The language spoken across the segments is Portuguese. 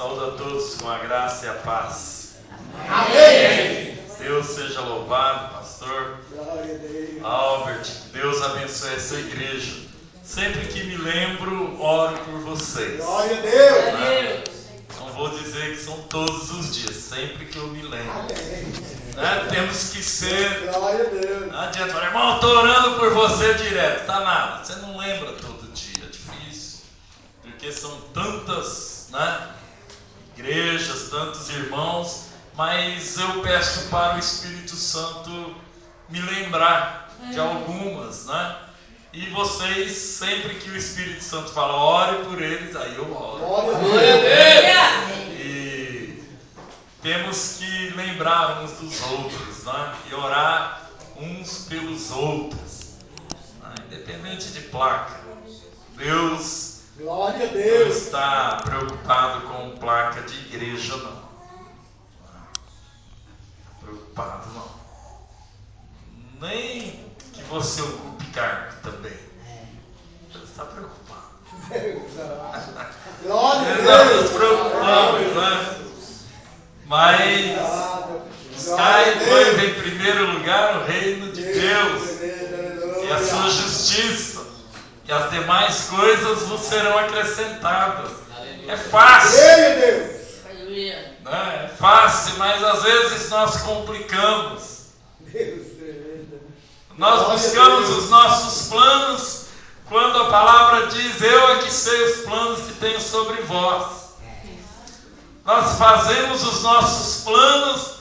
Saúdo a todos com a graça e a paz. Amém. Deus seja louvado, pastor Glória a Deus. Albert. Que Deus abençoe essa igreja. Sempre que me lembro, oro por vocês. Glória a Deus. Né? Não vou dizer que são todos os dias, sempre que eu me lembro. Amém. Né? Temos que ser. Glória a Deus. Não adianta falar, irmão, estou orando por você direto. Tá nada, você não lembra todo dia, é difícil. Porque são tantas, né, igrejas, tantos irmãos. Mas eu peço para o Espírito Santo me lembrar de algumas, né? E vocês, sempre que o Espírito Santo fala, ore por eles, aí eu oro. Glória a Deus. E temos que lembrar uns dos outros, né? E orar uns pelos outros, né? Independente de placa. Deus Glória a não Deus. está preocupado com placa de igreja, não. Preocupado, não. Nem que você ocupe cargo também. Deus está preocupado. Glória a Nós nos Deus. preocupamos, né? Mas buscai, pois, em primeiro lugar o reino de Deus e a sua justiça, e as demais coisas vos serão acrescentadas. É fácil, Glória a Deus. né? É fácil, mas às vezes nós complicamos. Nós buscamos os nossos planos quando a palavra diz: eu é que sei os planos que tenho sobre vós. Nós fazemos os nossos planos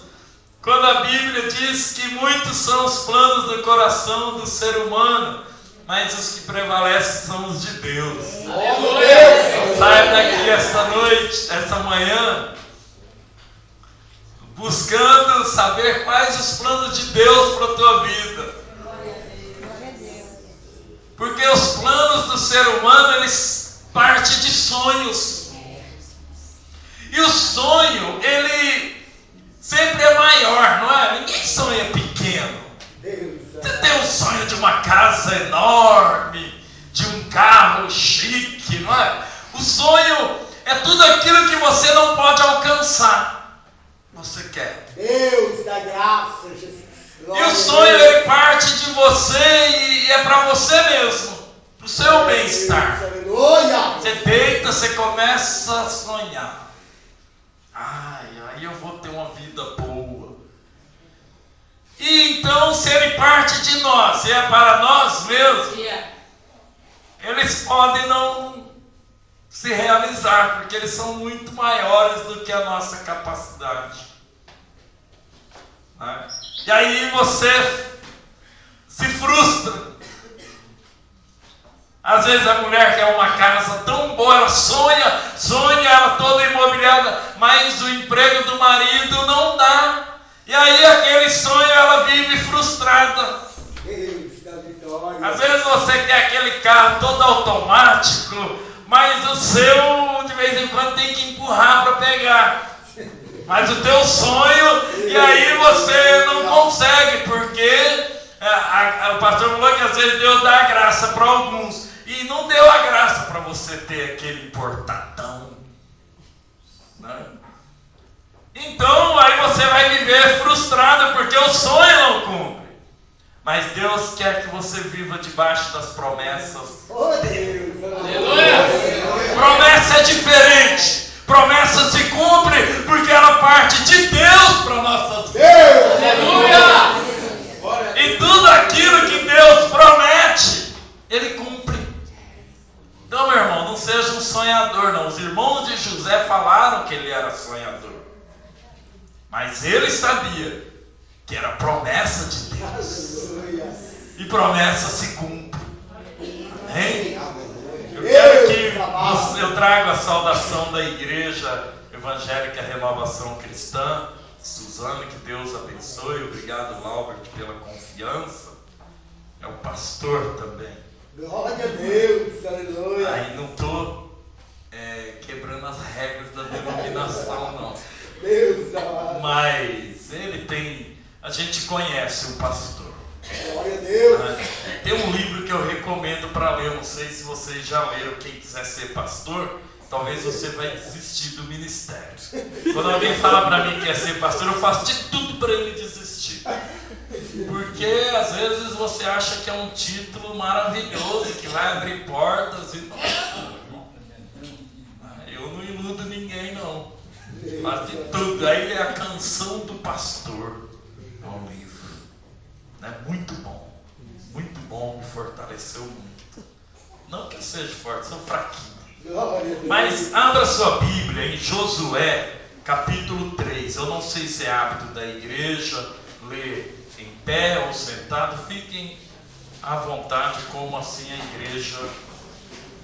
quando a Bíblia diz que muitos são os planos do coração do ser humano, mas os que prevalecem são os de Deus. Saia daqui esta noite, esta manhã, buscando saber quais os planos de Deus para a tua vida. Porque os planos do ser humano, eles partem de sonhos. E o sonho, ele sempre é maior, não é? Ninguém sonha pequeno. Você tem um sonho de uma casa enorme, de um carro chique, não é? O sonho é tudo aquilo que você não pode alcançar. Você quer. Deus da graça, Jesus. E o sonho, ele parte de você e é para você mesmo, para o seu bem-estar. Aleluia. Você deita, você começa a sonhar. Aí eu vou ter uma vida boa. E então, se ele parte de nós e é para nós mesmos, eles podem não se realizar, porque eles são muito maiores do que a nossa capacidade. Né? E aí você se frustra. Às vezes a mulher quer uma casa tão boa, ela sonha, ela toda imobiliada, mas o emprego do marido não dá. E aí aquele sonho ela vive frustrada. Deus da vitória. Às vezes você quer aquele carro todo automático, mas o seu de vez em quando tem que empurrar para pegar. Mas o teu sonho, e aí você não consegue, porque o pastor falou que às vezes Deus dá a graça para alguns. E não deu a graça para você ter aquele importadão, né? Então aí você vai viver frustrado porque o sonho não cumpre. Mas Deus quer que você viva debaixo das promessas. Oh Deus. Aleluia! Promessa é diferente. Promessa se cumpre porque ela parte de Deus para nossas vidas. Aleluia! E tudo aquilo que Deus promete, Ele cumpre. Então, meu irmão, não seja um sonhador, não. Os irmãos de José falaram que ele era sonhador. Mas ele sabia que era promessa de Deus. E promessa se cumpre. Amém? Eu quero que eu traga a saudação da Igreja Evangélica Renovação Cristã. Suzana, que Deus abençoe. Obrigado, Albert, pela confiança. É o pastor também. Glória a Deus, aleluia. Aí não estou quebrando as regras da denominação, não. Deus amado. Mas ele tem. A gente conhece o pastor. Glória a Deus. Tem um livro que eu recomendo para ler. Não sei se vocês já leram. Quem quiser ser pastor, talvez você vai desistir do ministério. Quando alguém fala para mim que quer ser pastor, eu faço de tudo para ele desistir. Porque às vezes você acha que é um título maravilhoso, que vai abrir portas e... Eu não iludo ninguém, não. Faço de tudo. Aí é a canção do pastor. É um livro. É muito bom. Muito bom, me fortaleceu muito. Não que eu seja forte, sou fraquinho. Mas abra sua Bíblia em Josué, capítulo 3. Eu não sei se é hábito da igreja ler em pé ou sentado. Fiquem à vontade, como assim a igreja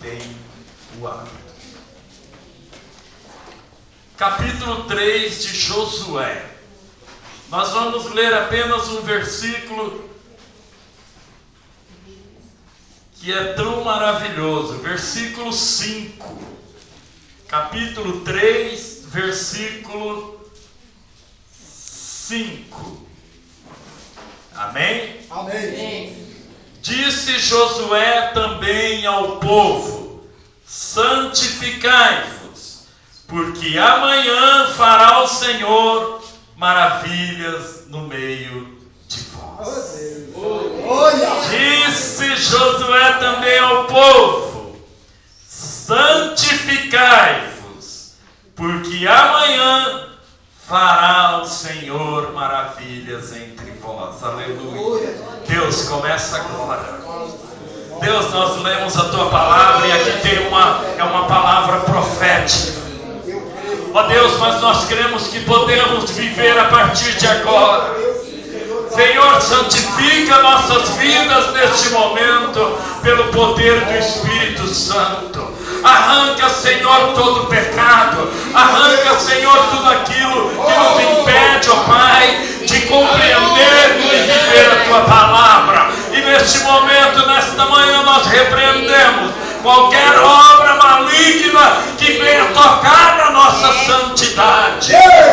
tem o hábito. Capítulo 3 de Josué. Nós vamos ler apenas um versículo que é tão maravilhoso. Versículo 5. Capítulo 3, versículo 5. Amém? Amém. Disse Josué também ao povo: santificai-vos, porque amanhã fará o Senhor maravilhas no meio de vós. Disse Josué também ao povo: santificai-vos, porque amanhã fará o Senhor maravilhas entre vós. Aleluia. Deus, começa agora. Deus, nós lemos a tua palavra e aqui tem uma palavra profética. Ó Deus, mas nós cremos que podemos viver a partir de agora. Senhor, santifica nossas vidas neste momento pelo poder do Espírito Santo. Arranca, Senhor, todo pecado. Arranca, Senhor, tudo aquilo que nos impede, ó Pai, de compreender e viver a tua palavra. E neste momento, nesta manhã, nós repreendemos qualquer obra maligna que venha tocar na nossa santidade.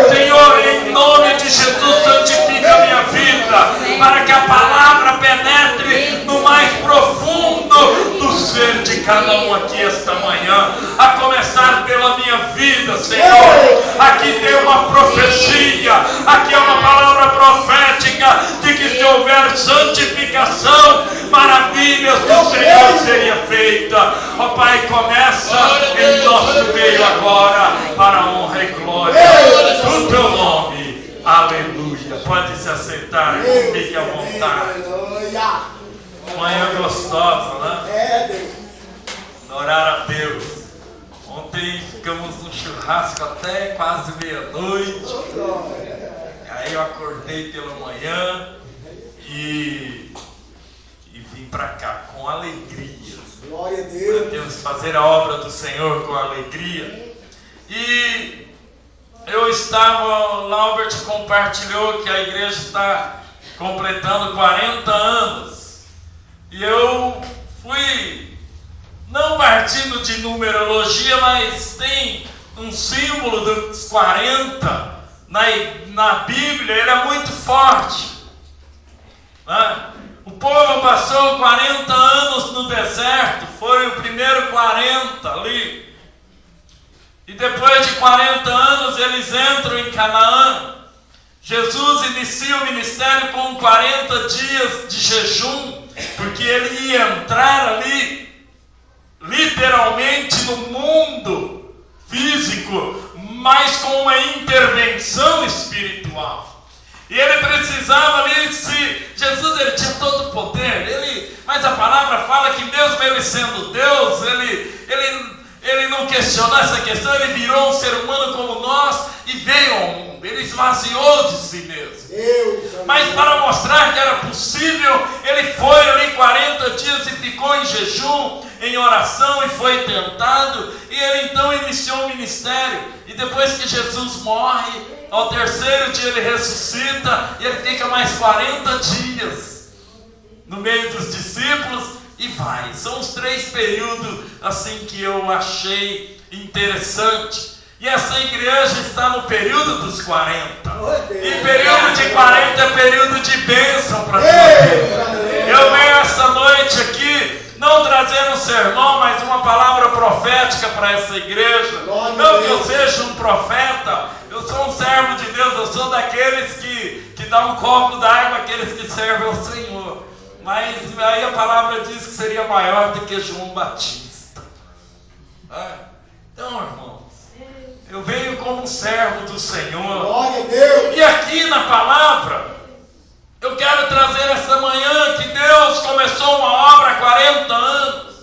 Senhor, em nome de Jesus, santifica a minha vida, para que a palavra penetre no mais profundo do ser de cada um aqui esta manhã, a começar pela minha vida, Senhor. Aqui tem uma profecia, aqui é uma palavra profética de que se houver santificação, maravilhas do Senhor seria feita. Ó Pai, começa em nosso meio agora, para a honra e glória do teu nome. Aleluia. Pode se assentar, fique à vontade. Manhã gostosa, né? Adorar a Deus. Ontem ficamos no churrasco até quase meia-noite. Aí eu acordei pela manhã e vim para cá com alegria. Glória a Deus. Para Deus fazer a obra do Senhor com alegria. E eu estava, o Laubert compartilhou que a igreja está completando 40 anos. E eu fui, não partindo de numerologia, mas tem um símbolo dos 40 na Bíblia, ele é muito forte, né? O povo passou 40 anos no deserto, foram o primeiro 40 ali. E depois de 40 anos eles entram em Canaã. Jesus inicia o ministério com 40 dias de jejum, porque ele ia entrar ali, literalmente no mundo físico, mas com uma intervenção espiritual. E ele precisava ali, Jesus ele tinha todo o poder, mas a palavra fala que mesmo ele sendo Deus, ele não questionou essa questão, ele virou um ser humano como nós e veio ao mundo, ele esvaziou de si mesmo. Mas para mostrar que era possível, ele foi ali 40 dias e ficou em jejum, em oração, e foi tentado, e ele então iniciou o ministério. E depois que Jesus morre, ao terceiro dia ele ressuscita, e ele fica mais 40 dias no meio dos discípulos e vai. São os 3 períodos assim que eu achei interessante. E essa igreja está no período dos 40. E período de 40 é período de bênção para você. Eu venho essa noite aqui não trazer um sermão, mas uma palavra profética para essa igreja. Não que eu seja um profeta, eu sou um servo de Deus, eu sou daqueles que dá um copo d'água àqueles que servem ao Senhor. Mas aí a palavra diz que seria maior do que João Batista. Então, irmãos, eu venho como um servo do Senhor. Glória a Deus. E aqui na palavra, eu quero trazer essa manhã que Deus começou uma obra há 40 anos.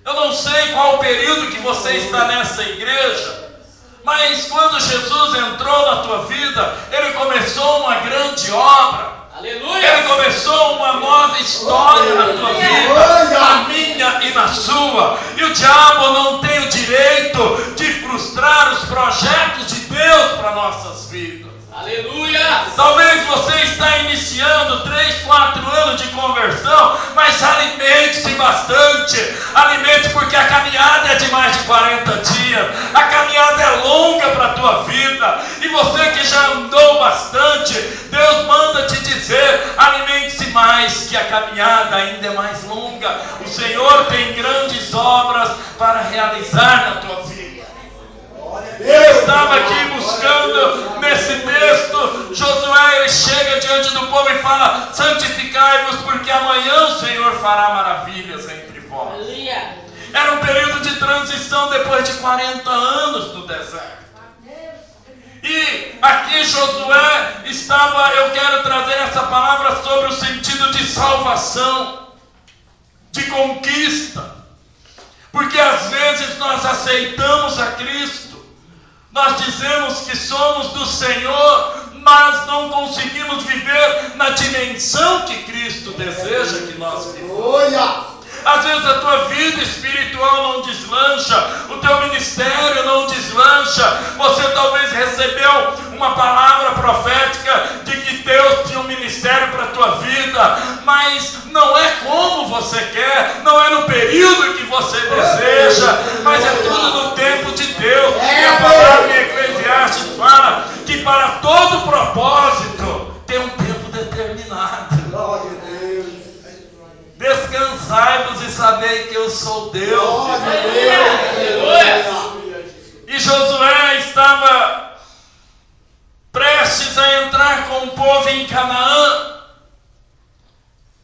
Eu não sei qual o período que você está nessa igreja, mas quando Jesus entrou na tua vida, Ele começou uma grande obra. Aleluia. Ele começou uma nova história na tua vida, na minha e na sua. E o diabo não tem o direito de frustrar os projetos de Deus para nossas vidas. Aleluia. Talvez você está iniciando 3, 4 anos de conversão, mas alimente-se bastante. Alimente, porque a caminhada é de mais de 40 dias. A caminhada é longa para a tua vida. E você que já andou bastante, Deus manda te dizer: alimente-se mais, que a caminhada ainda é mais longa. O Senhor tem grandes obras para realizar na tua vida. Eu estava aqui buscando nesse texto, Josué, ele chega diante do povo e fala: santificai-vos, porque amanhã o Senhor fará maravilhas entre vós. Era um período de transição depois de 40 anos no deserto. E aqui Josué estava, eu quero trazer essa palavra sobre o sentido de salvação, de conquista. Porque às vezes nós aceitamos a Cristo, nós dizemos que somos do Senhor, mas não conseguimos viver na dimensão que Cristo deseja que nós vivamos. Às vezes a tua vida espiritual não deslancha, o teu ministério não deslancha. Você talvez recebeu uma palavra profética de que Deus tinha um ministério para a tua vida, mas não é como você quer, não é no período que você deseja, mas é tudo no tempo de Deus. E a palavra em Eclesiastes fala que para todo propósito tem um tempo determinado. Descansai-vos e sabei que eu sou Deus. E Josué estava prestes a entrar com o povo em Canaã.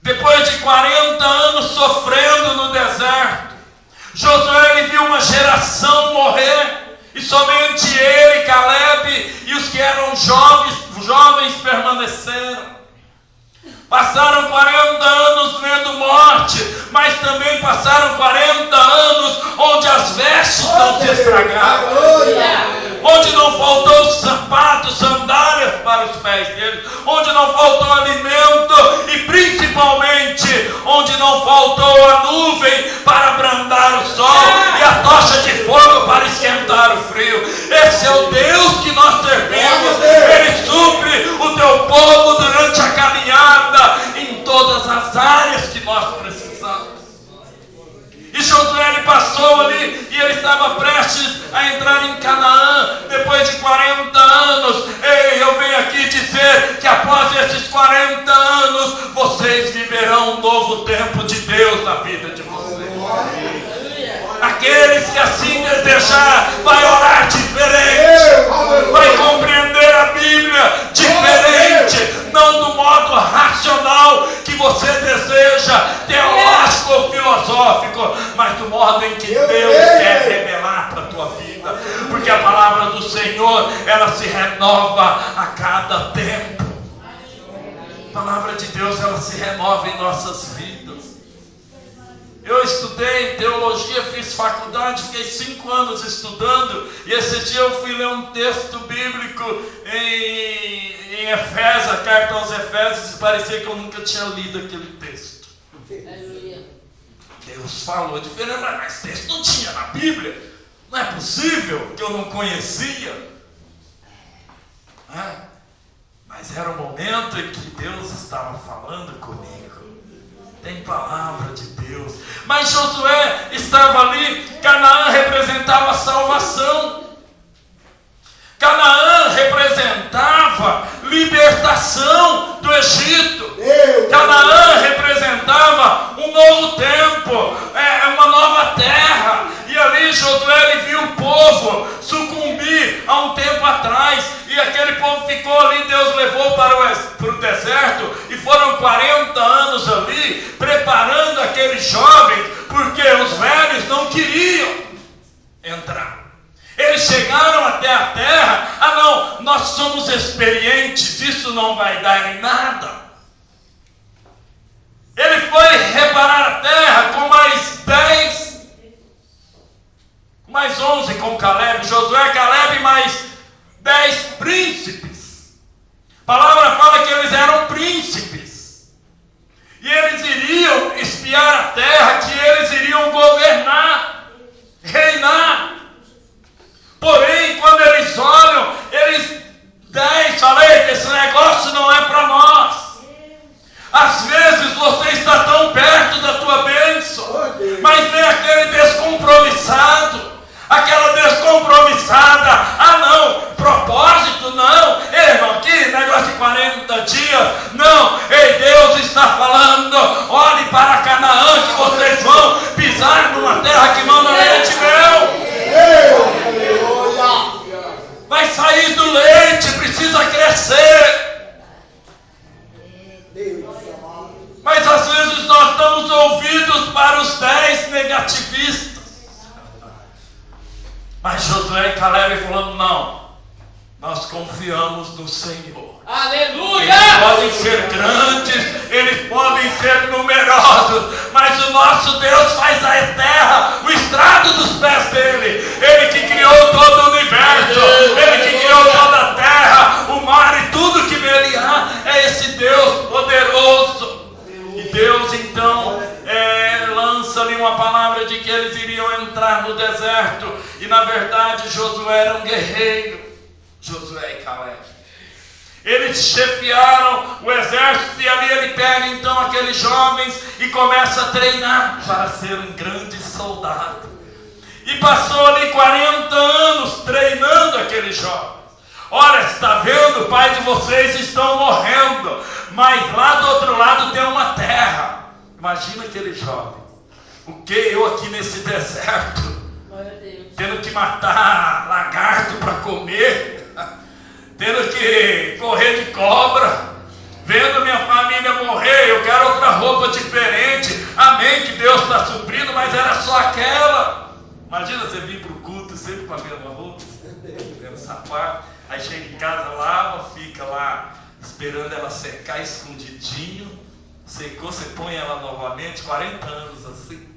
Depois de 40 anos sofrendo no deserto, Josué ele viu uma geração morrer, e somente ele, Caleb e os que eram jovens permaneceram. Passaram 40 anos vendo morte, mas também passaram 40 anos onde as vestes não se estragaram, onde não faltou sapatos, sandálias para os pés deles, onde não faltou alimento e principalmente onde não faltou a nuvem para abrandar o sol e a tocha de fogo para esquentar o frio. Esse é o Deus que nós servimos. Ele supre o teu povo durante a caminhada em todas as áreas que nós precisamos. E Josué ele passou ali e ele estava prestes a entrar em Canaã depois de 40 anos. Ei, eu venho aqui dizer que após esses 40 anos vocês viverão um novo tempo de Deus na vida de vocês. Aqueles que assim desejar vai orar diferente, vai compreender a Bíblia diferente, não do modo racional que você deseja, teológico ou filosófico, mas do modo em que Deus quer revelar para a tua vida, porque a palavra do Senhor ela se renova a cada tempo. A palavra de Deus ela se renova em nossas vidas. Eu estudei teologia, fiz faculdade, fiquei 5 anos estudando, e esse dia eu fui ler um texto bíblico em Efésios, a carta aos Efésios, e parecia que eu nunca tinha lido aquele texto. Deus falou diferente, mas esse texto não tinha na Bíblia, não é possível que eu não conhecia. Mas era o momento em que Deus estava falando comigo. Tem palavra de Deus. Mas Josué estava ali. Canaã representava a salvação. Canaã representava libertação do Egito. Canaã representava um novo tempo. nova terra. E ali Josué ele viu o povo sucumbir há um tempo atrás. E aquele povo ficou ali, Deus levou para o deserto. E foram 40 anos ali, preparando aqueles jovens, porque os velhos não queriam entrar. Eles chegaram até a terra. Ah não, nós somos experientes, isso não vai dar em nada. Ele foi reparar a terra com mais 10, mais 11 com Caleb, Josué, Caleb, mais 10 príncipes. A palavra fala que eles eram príncipes. E eles iriam espiar a terra, que eles iriam governar, reinar. Porém, quando eles olham, eles 10, falei, esse negócio não é para nós. Às vezes você está tão perto da tua bênção, mas vem aquele descompromissado, aquela descompromissada. Ah não, propósito não, irmão, que negócio de 40 dias, não. Ei, Deus está falando, olhe para Canaã, que vocês vão pisar numa terra que manda leite e mel. Vai sair do leite, precisa crescer. Mas às vezes nós estamos ouvidos para os 10 negativistas. Mas Josué e Caleb falando, não, nós confiamos no Senhor. Aleluia! Eles podem ser grandes, eles podem ser numerosos, mas o nosso Deus faz a terra o estrado dos pés dele. Ele que criou todo o universo, ele que criou toda a terra, o mar e tudo que nele há. É esse Deus poderoso. E Deus então lança ali uma palavra de que eles iriam entrar no deserto. E na verdade Josué era um guerreiro, Josué e Caleb. Eles chefiaram o exército e ali ele pega então aqueles jovens e começa a treinar para ser um grande soldado. E passou ali 40 anos treinando aqueles jovens. Olha, está vendo? O pai de vocês estão morrendo, mas lá do outro lado tem uma terra. Imagina aquele jovem. O que eu aqui nesse deserto, tendo que matar lagarto para comer, tendo que correr de cobra, vendo minha família morrer, eu quero outra roupa diferente. Amém, que Deus está suprindo, mas era só aquela. Imagina você vir para o culto sempre com a mesma roupa, mesmo sapato, aí chega em casa, lava, fica lá esperando ela secar escondidinho. Secou, você põe ela novamente, 40 anos assim.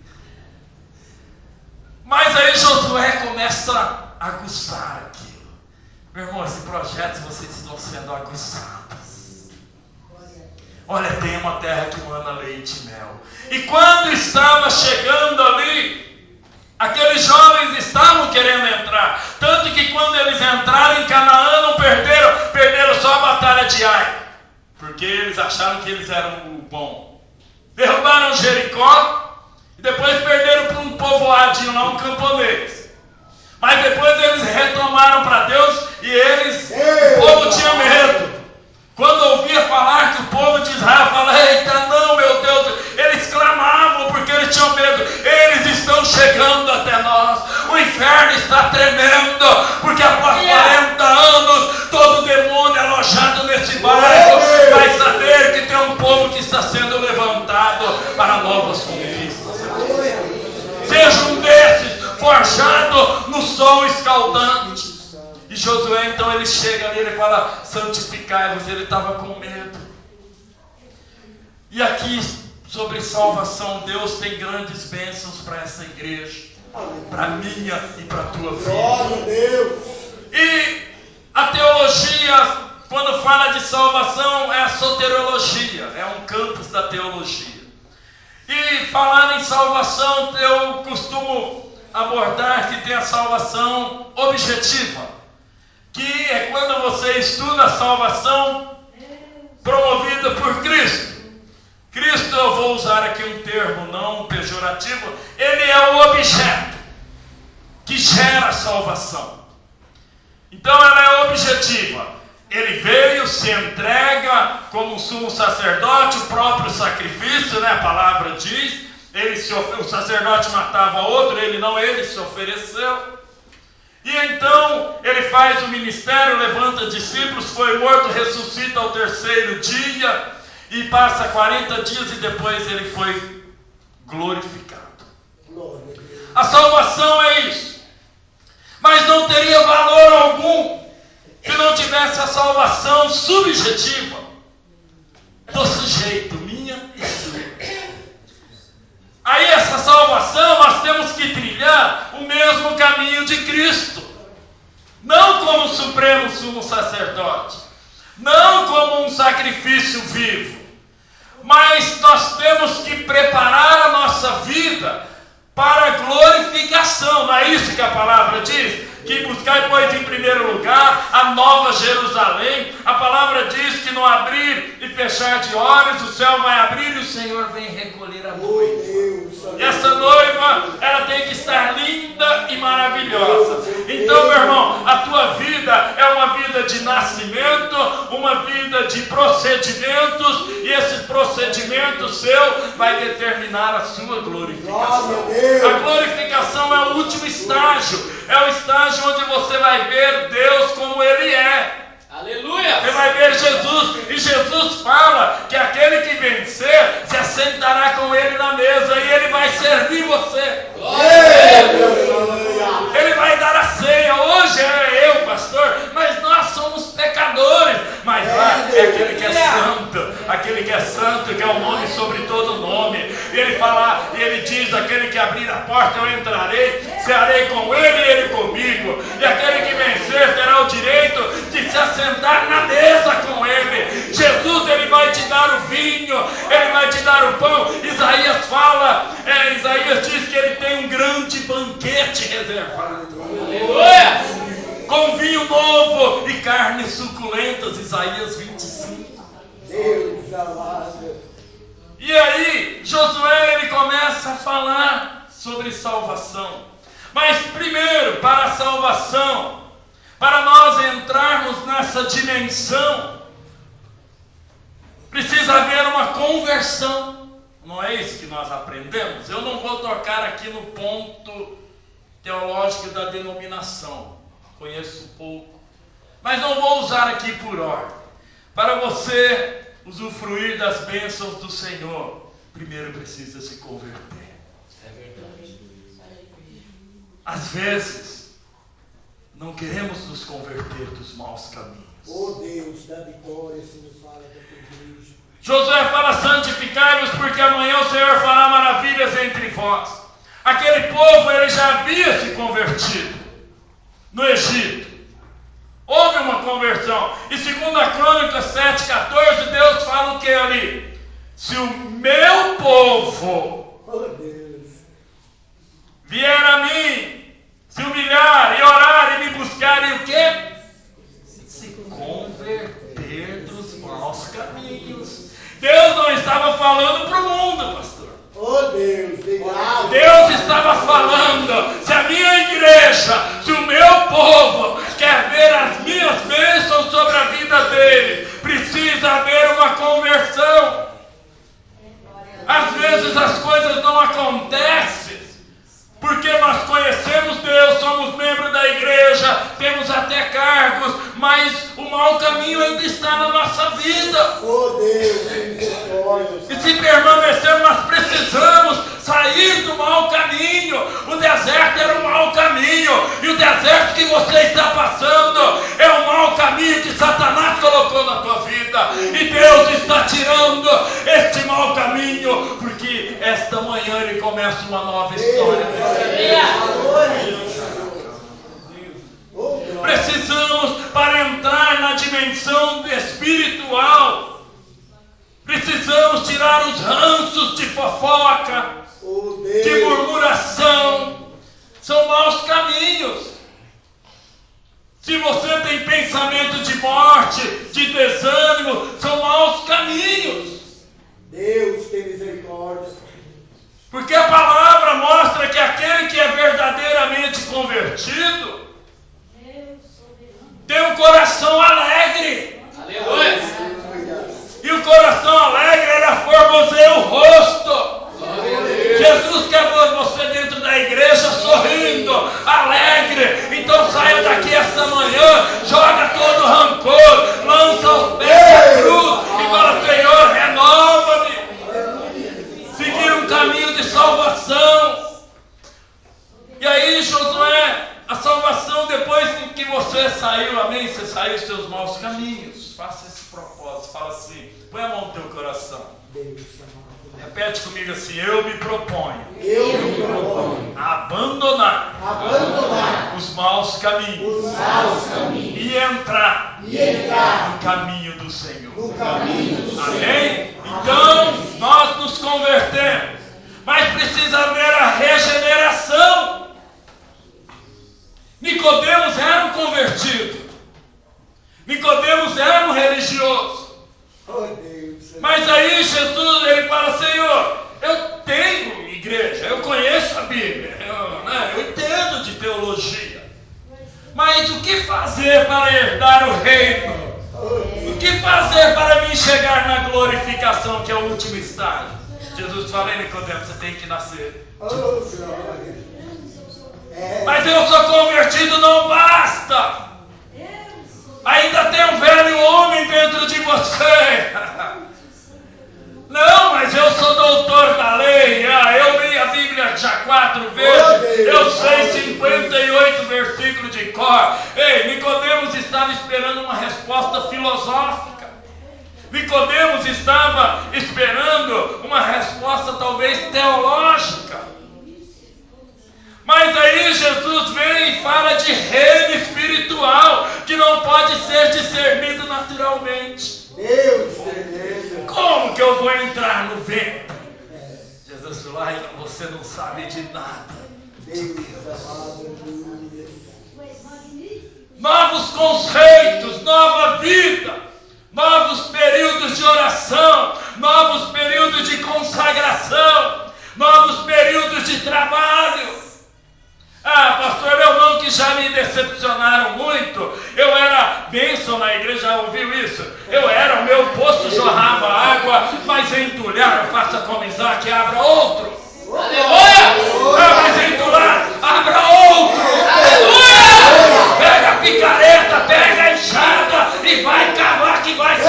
Mas aí Josué começa a aguçar aquilo. Meu irmão, esse projeto vocês estão sendo aguçados. Olha, tem uma terra que manda leite e mel. E quando estava chegando ali, aqueles jovens estavam querendo entrar. Tanto que quando eles entraram em Canaã, não perderam só a batalha de Ai. Porque eles acharam que eles eram o bom. Derrubaram Jericó e depois perderam para um povoadinho lá, um camponês. Mas depois eles retomaram para Deus e o povo tinha medo. Quando ouvia falar que o povo de Israel falava, eita, não, meu Deus, eles clamavam porque eles tinham medo. Eles estão chegando até nós. O inferno está tremendo, porque após 40 anos, todo demônio alojado nesse bairro vai saber que tem um povo que está sendo levantado para novas conquistas. Seja um desses, forjado no sol escaldante. E Josué então ele chega ali, ele fala, santificai-vos. Ele estava com medo. E aqui sobre salvação, Deus tem grandes bênçãos para essa igreja, para a minha e para a tua vida. Glória a Deus. E a teologia, quando fala de salvação, é a soteriologia, é um campus da teologia. E falar em salvação, eu costumo abordar que tem a salvação objetiva, que é quando você estuda a salvação promovida por Cristo. Cristo, eu vou usar aqui um termo não pejorativo, ele é o objeto que gera a salvação. Então ela é objetiva. Ele veio, se entrega como um sumo sacerdote, o próprio sacrifício, né, a palavra diz, o sacerdote matava outro, ele se ofereceu. E então ele faz o ministério, levanta discípulos, foi morto, ressuscita ao terceiro dia e passa 40 dias e depois ele foi glorificado. A salvação é isso. Mas não teria valor algum se não tivesse a salvação subjetiva do sujeito, minha e sua. Aí essa salvação nós temos que trilhar o mesmo caminho de Cristo. Não como supremo sumo sacerdote. Não como um sacrifício vivo. Mas nós temos que preparar a nossa vida para a glorificação. Não é isso que a palavra diz? Que buscai, pois, em primeiro lugar a nova Jerusalém. A palavra diz que no abrir e fechar de olhos o céu vai abrir e o Senhor vem recolher a noiva. E essa noiva, ela tem que estar linda e maravilhosa. Então, meu irmão, a tua vida é uma vida de nascimento, uma vida de procedimentos, e esse procedimento seu vai determinar a sua glorificação. A glorificação é o último estágio. É o estágio onde você vai ver Deus como Ele é. Aleluia! Você vai ver Jesus. E Jesus fala que aquele que vencer se assentará com Ele na mesa e Ele vai servir você. Ele vai dar a ceia. Hoje é eu, pastor, mas nós somos pecadores. Mas lá é aquele que é santo. Aquele que é santo, que é o nome sobre todo nome. E ele fala, e ele diz: aquele que abrir a porta eu entrarei, cearei com ele e ele comigo. E aquele que vencer terá o direito de se assentar na mesa com ele. Jesus, ele vai te dar o vinho, ele vai te dar o pão. Isaías fala, Isaías diz que ele tem um grande banquete reservado. Aleluia! Com vinho novo e carnes suculentas. Isaías 25. Deus amado. E aí, Josué, ele começa a falar sobre salvação. Mas primeiro, para a salvação, para nós entrarmos nessa dimensão, precisa haver uma conversão. Não é isso que nós aprendemos? Eu não vou tocar aqui no ponto teológico da denominação. Conheço pouco. Mas não vou usar aqui por ordem. Para você usufruir das bênçãos do Senhor, primeiro precisa se converter. É verdade. Às vezes, não queremos nos converter dos maus caminhos. Oh Deus da vitória, Senhor, fala da tua igreja. Josué fala: santificai-vos, porque amanhã o Senhor fará maravilhas entre vós. Aquele povo, ele já havia se convertido no Egito. Houve uma conversão. E segundo a Crônicas 7,14, Deus fala o que ali? Se o meu povo vier a mim, se humilhar e orar e me buscar, e o quê? Se converter dos maus caminhos. Deus não estava falando para o mundo, pastor. Oh Deus, obrigado. Deus estava falando: se a minha igreja, se o meu povo quer ver as minhas bênçãos sobre a vida dele, precisa haver uma conversão. Às vezes as coisas não acontecem porque nós conhecemos Deus, somos membros da igreja, temos até cargos, mas o mau caminho ainda está na nossa vida. Oh Deus, e se permanecermos, nós precisamos sair do mau caminho. O deserto era o mau caminho, e o deserto que você está passando é o mau caminho que Satanás colocou na tua vida, e Deus está tirando este mau caminho, porque esta manhã ele começa uma nova história. Precisamos, para entrar na dimensão espiritual, precisamos tirar os ranços de fofoca, de murmuração. São maus caminhos. Se você tem pensamento de morte, de desânimo, são maus caminhos. Deus tem misericórdia. Porque a palavra mostra que aquele que é verdadeiramente convertido tem um coração alegre. Aleluia! E o coração alegre, ele formoseia o rosto. saiu, amém? Você saiu dos seus maus caminhos. Faça esse propósito. Fala assim, põe a mão no teu coração. Repete comigo assim, eu me proponho a abandonar os maus caminhos, e entrar no caminho do Senhor. Amém? Então, nós nos convertemos, mas precisa haver a regeneração. Nicodemos era um convertido. Nicodemos era um religioso. Mas aí Jesus, ele fala, Senhor, eu tenho igreja, eu conheço a Bíblia, eu entendo de teologia. Mas o que fazer para herdar o reino? O que fazer para mim chegar na glorificação, que é o último estágio? Jesus fala, Nicodemos, você tem que nascer. Mas eu sou convertido, não basta. Ainda tem um velho homem dentro de você. Não, mas eu sou doutor da lei. Eu li a Bíblia já 4 vezes. Eu sei 58 versículos de cor. Ei, Nicodemos estava esperando uma resposta filosófica. Nicodemos estava esperando uma resposta talvez teológica. Mas aí Jesus vem e fala de reino espiritual, que não pode ser discernido naturalmente. Como que eu vou entrar no ventre? Jesus falou, você não sabe de nada. Novos conceitos, nova vida, novos períodos de oração, novos períodos de consagração, novos períodos de trabalho. Pastor, eu não, que já me decepcionaram muito. Eu era bênção na igreja, já ouviu isso? O meu poço jorrava água, mas entulhar, faça como Isaac, abra outro. Aleluia! Mas entulhar, abra outro. Aleluia! Pega a picareta, pega a enxada e vai cavar que vai ser.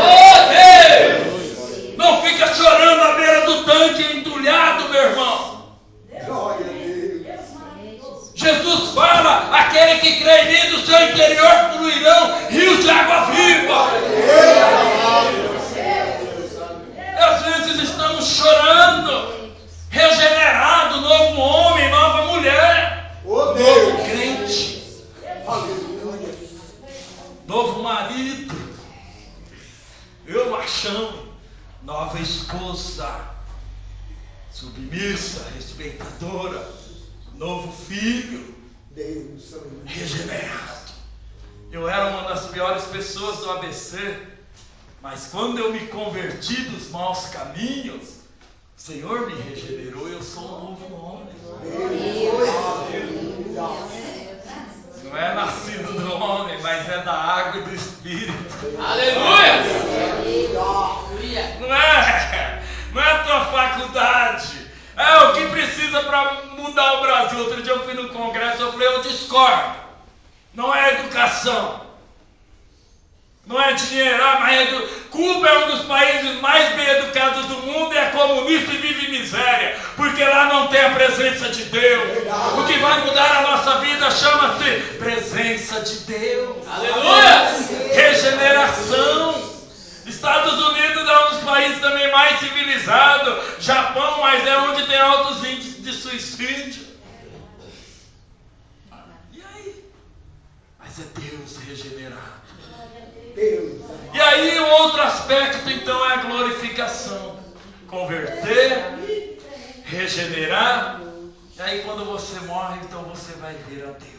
Oh, Deus! Não fica chorando à beira do tanque entulhado, meu irmão. Jesus fala, aquele que crê em mim, do seu interior fluirão rios de água viva. Às vezes estamos chorando, regenerado, novo homem, nova mulher, novo crente, novo marido, eu machão, nova esposa, submissa, respeitadora, novo filho, regenerado. Eu era uma das piores pessoas do ABC, mas quando eu me converti dos maus caminhos, o Senhor me regenerou, eu sou um novo homem. Não é nascido do homem, mas é da água e do Espírito. Aleluia! Não é a tua faculdade. O que precisa para mudar o Brasil. Outro dia eu fui no congresso, eu falei, eu discordo. Não é educação, não é dinheiro, mas Cuba é um dos países mais bem educados do mundo, é comunista e vive em miséria, porque lá não tem a presença de Deus. O que vai mudar a nossa vida chama-se presença de Deus. Aleluia! Regeneração. Estados Unidos é um dos países também mais civilizados. Japão, mas é onde tem altos índices de suicídio. E aí? Mas é Deus regenerado. E aí o outro aspecto então é a glorificação. Converter, regenerar. E aí quando você morre, então você vai ver a Deus.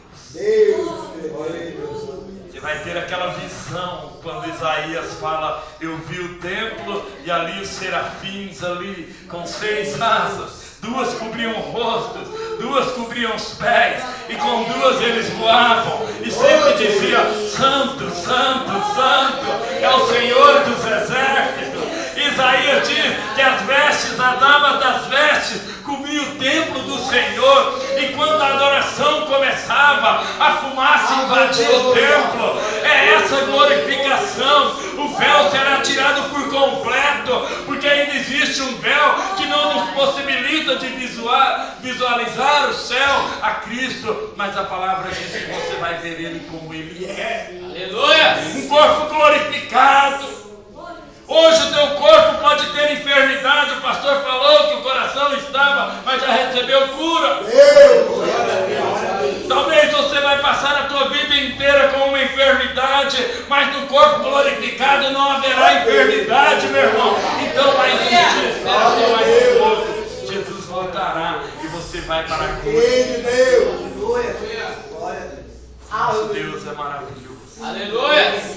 Você vai ter aquela visão quando Isaías fala, eu vi o templo e ali os serafins ali com 6 asas, 2 cobriam o rosto, 2 cobriam os pés, e com 2 eles voavam e sempre diziam, Santo, Santo, Santo é o Senhor dos exércitos. Isaías diz que as vestes, a dama das vestes cobria o templo do Senhor, e quando a adoração começava, a fumaça invadia o templo. É essa glorificação. O véu será tirado por completo, porque ainda existe um véu que não nos possibilita de visualizar o céu, a Cristo, mas a palavra diz que você vai ver Ele como Ele é. Aleluia. Um corpo glorificado. Hoje o teu corpo pode ter enfermidade. O pastor falou que o coração estava, mas já recebeu cura. Talvez você vai passar a tua vida inteira com uma enfermidade, mas no corpo glorificado não haverá enfermidade, meu irmão. Então mais um dia, espera só mais um pouco. Jesus voltará e você vai para a glória. Nosso Deus é maravilhoso. Aleluia.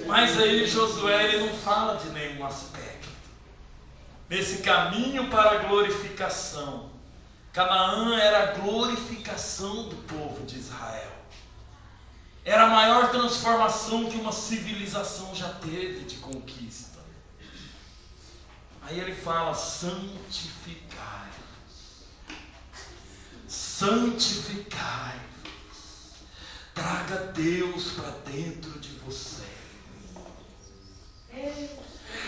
Mas aí Josué ele não fala de nenhum aspecto. Nesse caminho para a glorificação, Canaã era a glorificação do povo de Israel. Era a maior transformação que uma civilização já teve de conquista. Aí ele fala: santificai-vos. Santificai-vos. Traga Deus para dentro de você.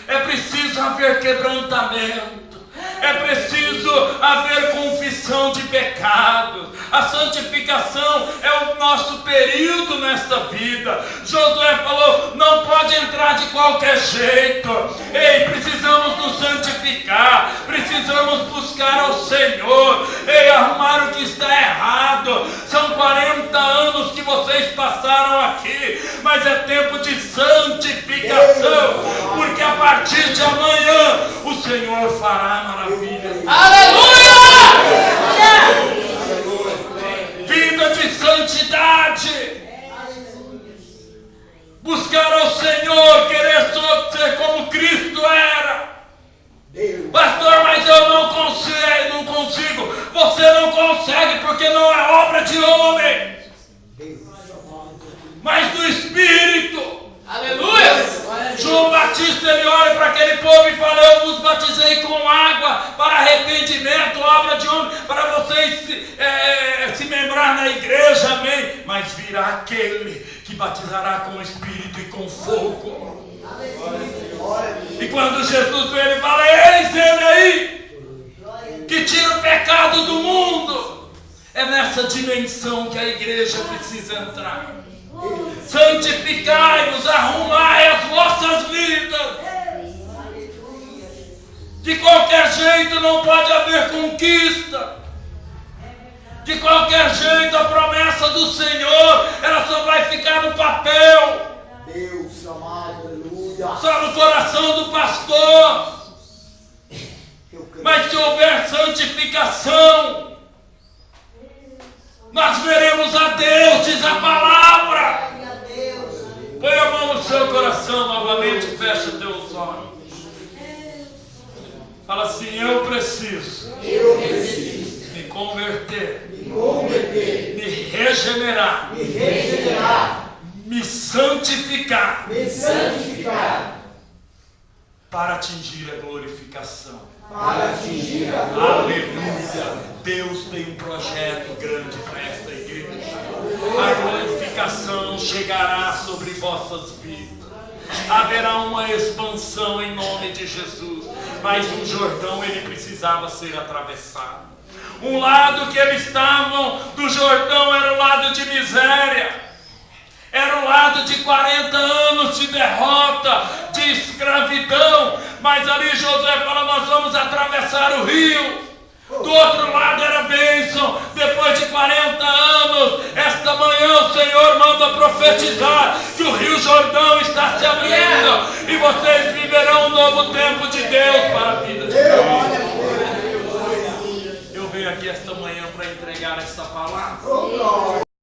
É preciso haver quebrantamento. É preciso haver confissão de pecado. A santificação é o nosso período nesta vida. Josué falou: não pode entrar de qualquer jeito. Ei, precisamos nos santificar. Precisamos buscar ao Senhor. Ei, arrumar o que está errado. São 40 anos que vocês passaram aqui, mas é tempo de santificação, porque a partir de amanhã o Senhor fará maravilhas. Aleluia! Vida de santidade. Buscar ao Senhor, querer ser como Cristo era. Pastor, mas eu não consigo. Você não consegue porque não é obra de homem, mas do Espírito. Aleluia! João Batista ele olha para aquele povo e fala: eu vos batizei com água para arrependimento, obra de homem, para vocês se membrar na igreja, amém? Mas virá aquele que batizará com o Espírito e com fogo. E quando Jesus vê, ele fala: eis ele aí, que tira o pecado do mundo. É nessa dimensão que a igreja precisa entrar. Santificai-vos, arrumai as vossas vidas. De qualquer jeito não pode haver conquista. De qualquer jeito a promessa do Senhor, ela só vai ficar no papel. Deus amado, aleluia. Só no coração do pastor. Mas se houver santificação, nós veremos a Deus, diz a palavra. Põe a mão no seu coração novamente, fecha teus olhos. Fala assim: eu preciso me converter, me regenerar, me santificar, para atingir a glorificação. Aleluia! Deus tem um projeto grande para esta igreja. A glorificação chegará sobre vossas vidas. Haverá uma expansão em nome de Jesus. Mas o Jordão ele precisava ser atravessado. Um lado que eles estavam do Jordão era o lado de miséria. Era o lado de 40 anos de derrota, de escravidão. Mas ali Josué fala: nós vamos atravessar o rio. Do outro lado era bênção. Depois de 40 anos, esta manhã o Senhor manda profetizar que o rio Jordão está se abrindo. E vocês viverão um novo tempo de Deus para a vida de Deus. Eu venho aqui esta manhã para entregar esta palavra.